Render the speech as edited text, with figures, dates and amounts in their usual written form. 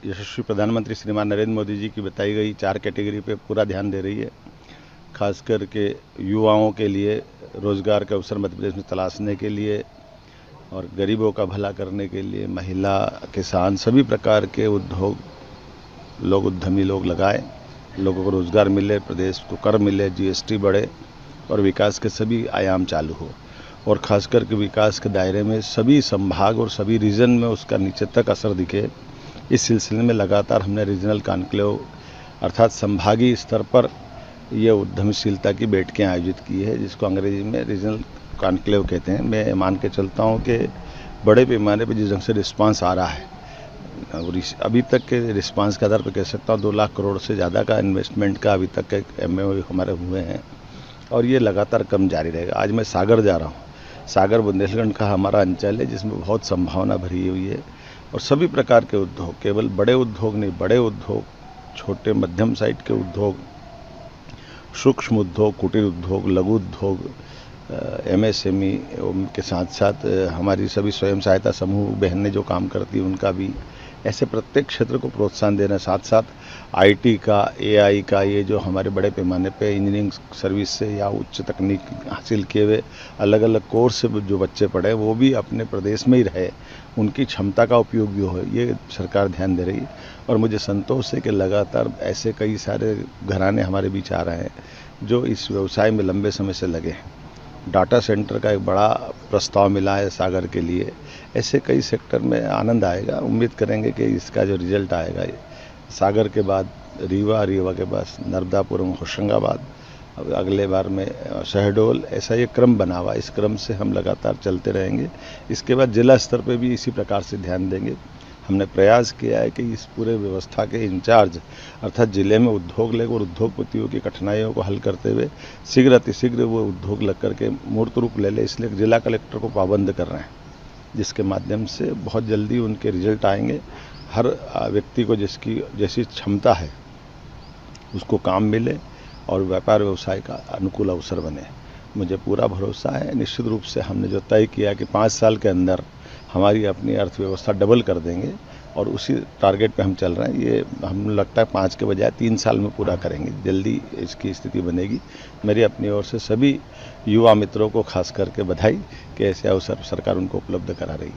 यशस्वी प्रधानमंत्री श्रीमान नरेंद्र मोदी जी की बताई गई 4 कैटेगरी पे पूरा ध्यान दे रही है। खास करके युवाओं के लिए रोज़गार के अवसर मध्य प्रदेश में तलाशने के लिए और गरीबों का भला करने के लिए महिला, किसान, सभी प्रकार के उद्योग लोग, उद्यमी लोग लगाए, लोगों को रोज़गार मिले, प्रदेश को कर मिले, जीएसटी बढ़े और विकास के सभी आयाम चालू हो। और ख़ास करके विकास के दायरे में सभी संभाग और सभी रीजन में उसका नीचे तक असर दिखे, इस सिलसिले में लगातार हमने रीजनल कॉन्क्लेव अर्थात संभागीय स्तर पर ये उद्यमशीलता की बैठकें आयोजित की है, जिसको अंग्रेजी में रीजनल कॉन्क्लेव कहते हैं। मैं मान के चलता हूँ कि बड़े पैमाने पर जिस ढंग से रिस्पांस आ रहा है और अभी तक के रिस्पांस के आधार पर कह सकता हूँ 2 लाख करोड़ से ज़्यादा का इन्वेस्टमेंट का अभी तक के MOU हमारे हुए हैं और ये लगातार कम जारी रहेगा। आज मैं सागर जा रहा हूँ। सागर बुंदेलखंड का हमारा अंचल है जिसमें बहुत संभावना भरी हुई है और सभी प्रकार के उद्योग, केवल बड़े उद्योग नहीं, बड़े उद्योग, छोटे मध्यम साइज के उद्योग, सूक्ष्म उद्योग, कुटीर उद्योग, लघु उद्योग, MSME के साथ साथ हमारी सभी स्वयं सहायता समूह बहनें जो काम करती हैं उनका भी, ऐसे प्रत्येक क्षेत्र को प्रोत्साहन देना, साथ साथ IT का, AI का, ये जो हमारे बड़े पैमाने पे इंजीनियरिंग सर्विस से या उच्च तकनीक हासिल किए हुए अलग अलग कोर्स से जो बच्चे पढ़े वो भी अपने प्रदेश में ही रहे, उनकी क्षमता का उपयोग भी हो, ये सरकार ध्यान दे रही है। और मुझे संतोष है कि लगातार ऐसे कई सारे घराने हमारे बीच आ रहे हैं जो इस व्यवसाय में लंबे समय से लगे हैं। डाटा सेंटर का एक बड़ा प्रस्ताव मिला है सागर के लिए। ऐसे कई सेक्टर में आनंद आएगा। उम्मीद करेंगे कि इसका जो रिजल्ट आएगा, सागर के बाद रीवा, रीवा के बाद नर्मदापुरम, होशंगाबाद, अब अगले बार में शहडोल, ऐसा ये क्रम बना हुआ। इस क्रम से हम लगातार चलते रहेंगे। इसके बाद जिला स्तर पे भी इसी प्रकार से ध्यान देंगे। हमने प्रयास किया है कि इस पूरे व्यवस्था के इंचार्ज अर्थात जिले में उद्योग लगे और उद्योगपतियों की कठिनाइयों को हल करते हुए शीघ्र अतिशीघ्र वो उद्योग लग करके मूर्त रूप ले ले, इसलिए जिला कलेक्टर को पाबंद कर रहे हैं, जिसके माध्यम से बहुत जल्दी उनके रिजल्ट आएंगे। हर व्यक्ति को जिसकी जैसी क्षमता है उसको काम मिले और व्यापार व्यवसाय का अनुकूल अवसर बने। मुझे पूरा भरोसा है। निश्चित रूप से हमने जो तय किया कि 5 साल के अंदर हमारी अपनी अर्थव्यवस्था डबल कर देंगे और उसी टारगेट पे हम चल रहे हैं। ये हम लगता है 5 के बजाय 3 साल में पूरा करेंगे, जल्दी इसकी स्थिति बनेगी। मेरी अपनी ओर से सभी युवा मित्रों को खास करके बधाई कि ऐसे अवसर सरकार उनको उपलब्ध करा रही है।